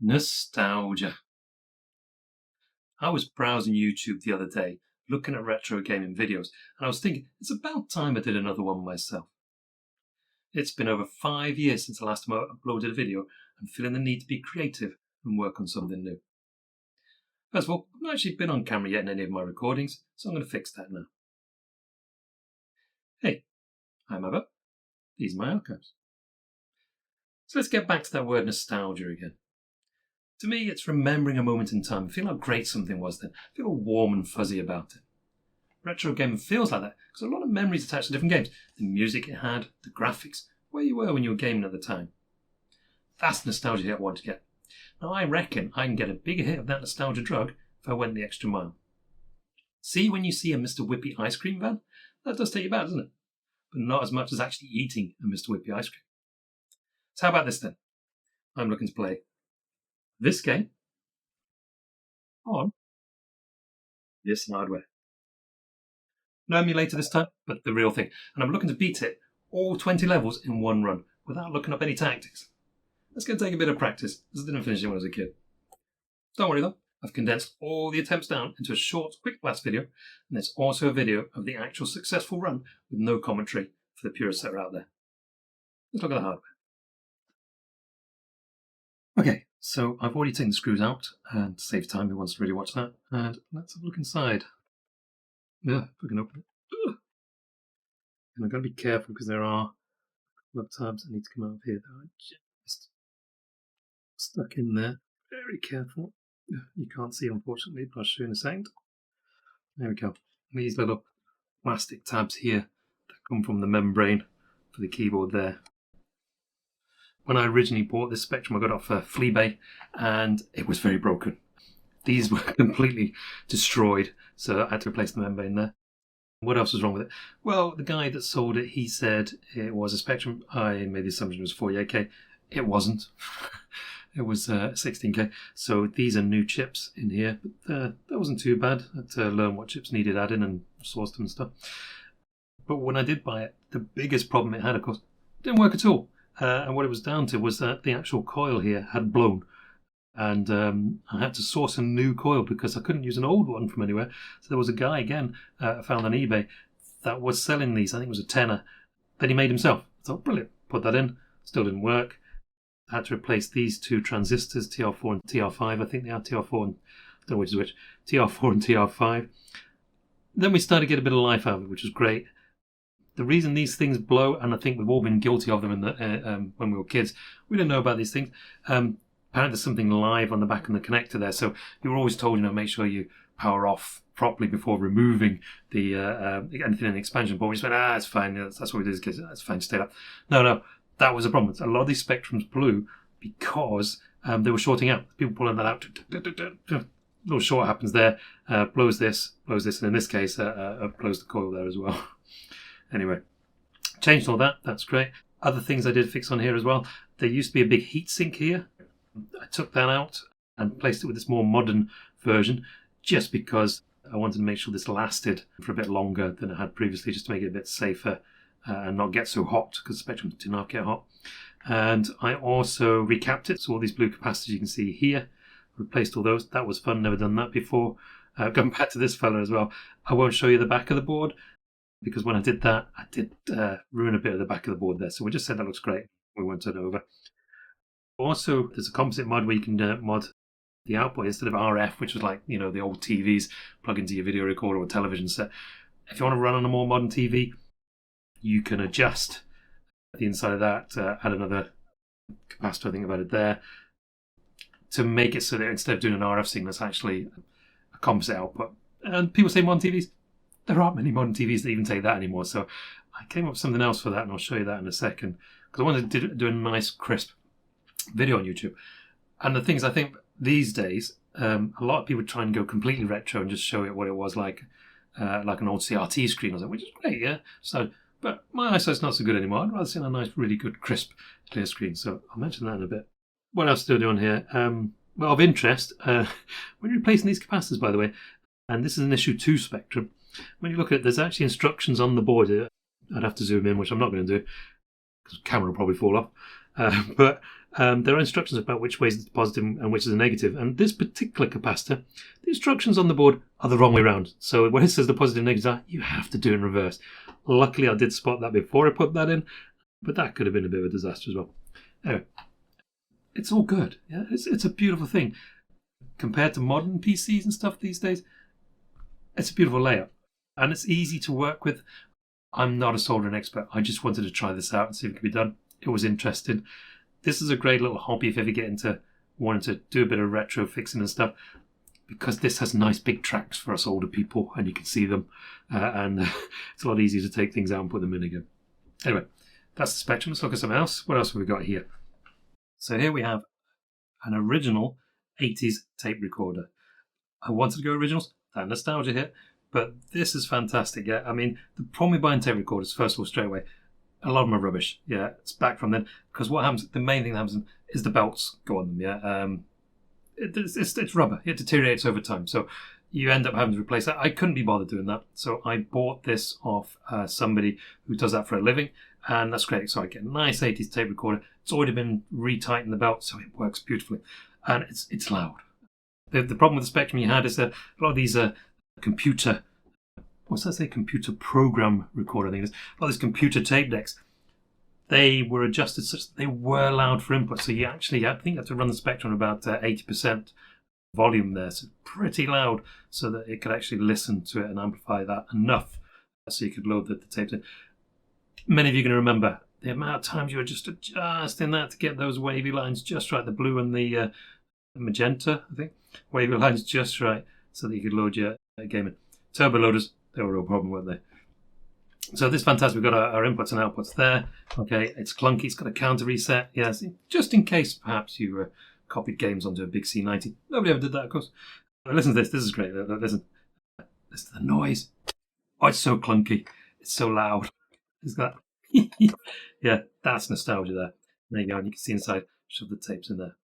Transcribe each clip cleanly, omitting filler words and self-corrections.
Nostalgia. I was browsing YouTube the other day, looking at retro gaming videos, and I was thinking, it's about time I did another one myself. It's been over 5 years since the last time I uploaded a video, and feeling the need to be creative and work on something new. First of all, I've not actually been on camera yet in any of my recordings, so I'm going to fix that now. Hey, I'm Abba. These are my archives. So let's get back to that word nostalgia again. To me, it's remembering a moment in time, feel how great something was then, feel all warm and fuzzy about it. Retro gaming feels like that because a lot of memories attached to different games. The music it had, the graphics, where you were when you were gaming at the time. That's the nostalgia hit I want to get. Now I reckon I can get a bigger hit of that nostalgia drug if I went the extra mile. See when you see a Mr. Whippy ice cream van? That does take you back, doesn't it? But not as much as actually eating a Mr. Whippy ice cream. So how about this then? I'm looking to play this game on this hardware. No emulator this time, but the real thing. And I'm looking to beat it all 20 levels in one run without looking up any tactics. That's going to take a bit of practice, as I didn't finish it when I was a kid. Don't worry though, I've condensed all the attempts down into a short, quick blast video, and there's also a video of the actual successful run with no commentary for the purists that are out there. Let's look at the hardware. Okay, so I've already taken the screws out, and to save time, who wants to really watch that? And let's have a look inside. Yeah, if I can open it. And I've got to be careful because there are a couple of tabs that need to come out of here that are just stuck in there. Very careful. You can't see, unfortunately, but I'll show you in a second. There we go. These little plastic tabs here that come from the membrane for the keyboard there. When I originally bought this Spectrum, I got it off Fleabay, and it was very broken. These were completely destroyed, so I had to replace the membrane there. What else was wrong with it? Well, the guy that sold it, he said it was a Spectrum. I made the assumption it was 48K. It wasn't. It was 16K. So these are new chips in here, but that wasn't too bad. I had to learn what chips needed adding and source them and stuff. But when I did buy it, the biggest problem it had, of course, didn't work at all. And what it was down to was that the actual coil here had blown. And I had to source a new coil because I couldn't use an old one from anywhere. So there was a guy, again, I found on eBay, that was selling these. I think it was a tenner that he made himself. I thought, brilliant, put that in. Still didn't work. I had to replace these two transistors, TR4 and TR5. I think they are TR4 and, I don't know which is which, TR4 and TR5. Then we started to get a bit of life out of it, which was great. The reason these things blow, and I think we've all been guilty of them in the, when we were kids, we didn't know about these things. Apparently there's something live on the back of the connector there. So you were always told, make sure you power off properly before removing the anything in the expansion port. We just went, it's fine. That's what we do as kids. That's fine, stay up. No, that was a problem. A lot of these Spectrums blew because they were shorting out. People pulling that out. A little short happens there, blows this, and in this case, blows the coil there as well. Anyway, changed all that. That's great. Other things I did fix on here as well. There used to be a big heat sink here. I took that out and placed it with this more modern version just because I wanted to make sure this lasted for a bit longer than it had previously, just to make it a bit safer and not get so hot, because the Spectrum did not get hot. And I also recapped it, so all these blue capacitors you can see here, replaced all those. That was fun, never done that before. Going back to this fella as well, I won't show you the back of the board because when I did that, I did ruin a bit of the back of the board there. So we just said that looks great. We won't turn it over. Also, there's a composite mod where you can mod the output instead of RF, which was like, the old TVs, plug into your video recorder or television set. If you want to run on a more modern TV, you can adjust the inside of that, add another capacitor, I think about it there, to make it so that instead of doing an RF signal, it's actually a composite output. And people say modern TVs. There aren't many modern TVs that even take that anymore. So I came up with something else for that, and I'll show you that in a second, because I wanted to do a nice, crisp video on YouTube. And the things I think these days, a lot of people try and go completely retro and just show it what it was like an old CRT screen or something, which is great, yeah. So, but my eyesight's not so good anymore. I'd rather see a nice, really good, crisp, clear screen. So I'll mention that in a bit. What else do I do on here? Well, of interest, when you're replacing these capacitors, by the way, and this is an issue 2 Spectrum, when you look at it, there's actually instructions on the board here. I'd have to zoom in, which I'm not going to do, because the camera will probably fall off. But there are instructions about which way is the positive and which is the negative. And this particular capacitor, the instructions on the board are the wrong way around. So when it says the positive and negative, you have to do it in reverse. Luckily, I did spot that before I put that in, but that could have been a bit of a disaster as well. Anyway, it's all good. Yeah, it's a beautiful thing. Compared to modern PCs and stuff these days, it's a beautiful layout. And it's easy to work with. I'm not a soldering expert. I just wanted to try this out and see if it could be done. It was interesting. This is a great little hobby if you ever get into wanting to do a bit of retro fixing and stuff, because this has nice big tracks for us older people and you can see them. And it's a lot easier to take things out and put them in again. Anyway, that's the Spectrum. Let's look at something else. What else have we got here? So here we have an original 80s tape recorder. I wanted to go originals. That nostalgia hit. But this is fantastic, yeah. I mean, the problem with buying tape recorders, first of all, straight away, a lot of them are rubbish, yeah. It's back from then. Because what happens, the main thing that happens is the belts go on them, yeah. It's rubber. It deteriorates over time. So you end up having to replace that. I couldn't be bothered doing that. So I bought this off somebody who does that for a living. And that's great. So I get a nice 80s tape recorder. It's already been retightened the belt, so it works beautifully. And it's loud. The problem with the Spectrum you had is that a lot of these computer program recorder things, a lot of these computer tape decks, they were adjusted such that they were loud for input. So you actually, I think you have to run the Spectrum about 80% volume there, so pretty loud, so that it could actually listen to it and amplify that enough so you could load the tapes in. Many of you are going to remember the amount of times you were just adjusting that to get those wavy lines just right, the blue and the magenta, I think, wavy lines just right, so that you could load your game in. Turbo loaders, they were a real problem, weren't they? So this is fantastic. We've got our inputs and outputs there. Okay, it's clunky. It's got a counter reset. Yes, just in case perhaps you copied games onto a big C90. Nobody ever did that, of course. But listen to this. This is great. Listen to the noise. Oh, it's so clunky. It's so loud. It's got yeah, that's nostalgia there. There you go. And you can see inside. Shove the tapes in there.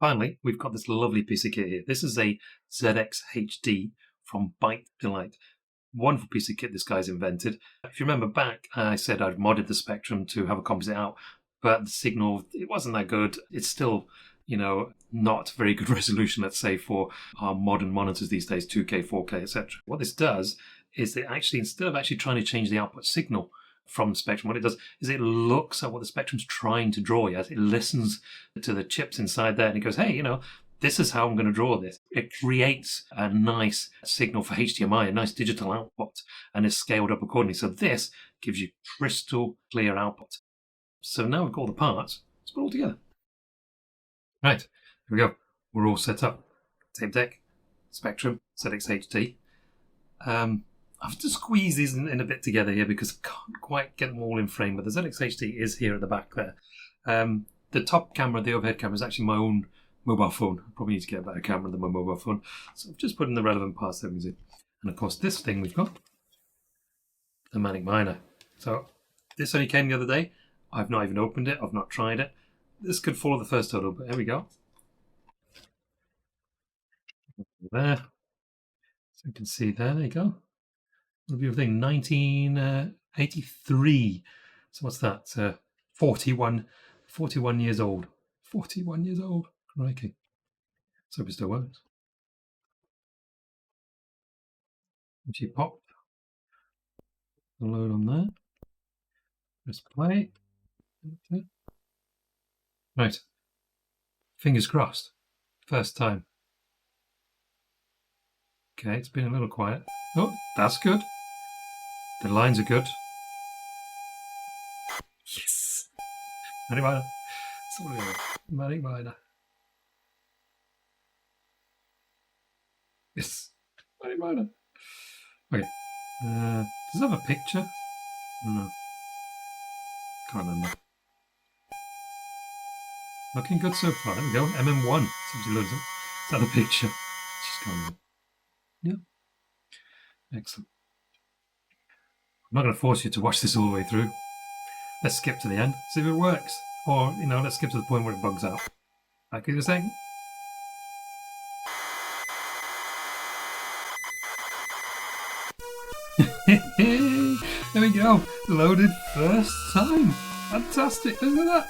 Finally, we've got this lovely piece of kit here. This is a ZX HD from Byte Delight. Wonderful piece of kit this guy's invented. If you remember back, I said I'd modded the Spectrum to have a composite out, but the signal, it wasn't that good. It's still, not very good resolution, let's say, for our modern monitors these days, 2K, 4K, etc. What this does is that actually, instead of actually trying to change the output signal from the Spectrum, what it does is it looks at what the Spectrum's trying to draw. Yes, it listens to the chips inside there and it goes, hey, this is how I'm going to draw this. It creates a nice signal for HDMI, a nice digital output, and is scaled up accordingly. So this gives you crystal clear output. So now we've got all the parts. Let's put it all together. Right, here we go. We're all set up. Tape deck, Spectrum, ZX HD. I have to squeeze these in a bit together here because I can't quite get them all in frame, but the ZX HD is here at the back there. The top camera, the overhead camera, is actually my own mobile phone. I probably need to get a better camera than my mobile phone. So I've just put in the relevant parts that we can see. And of course, this thing we've got, the Manic Miner. So this only came the other day. I've not even opened it. I've not tried it. This could follow the first total, but here we go. There. So you can see there you go. The beautiful thing, 1983. So what's that? 41 years old. 41 years old. Crikey. So it still works. And she popped the load on there. Press play. Right. Fingers crossed. First time. Okay, it's been a little quiet. Oh, that's good. The lines are good. Yes! Manic Miner. Manic Miner. Yes! Manic Miner. Okay. Does it have a picture? No. Can't remember. Looking good so far. There we go. MM1. Somebody loads it. Is that the picture? Just can't remember. Yeah. Excellent. I'm not going to force you to watch this all the way through. Let's skip to the end, see if it works. Or, let's skip to the point where it bugs out. Back in a second. There we go. Loaded first time. Fantastic, isn't that?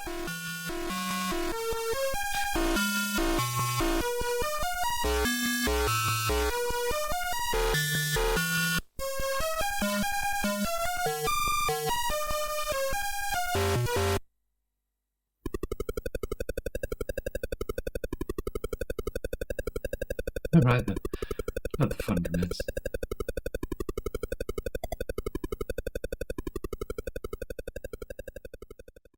All right then. Let the fun commence.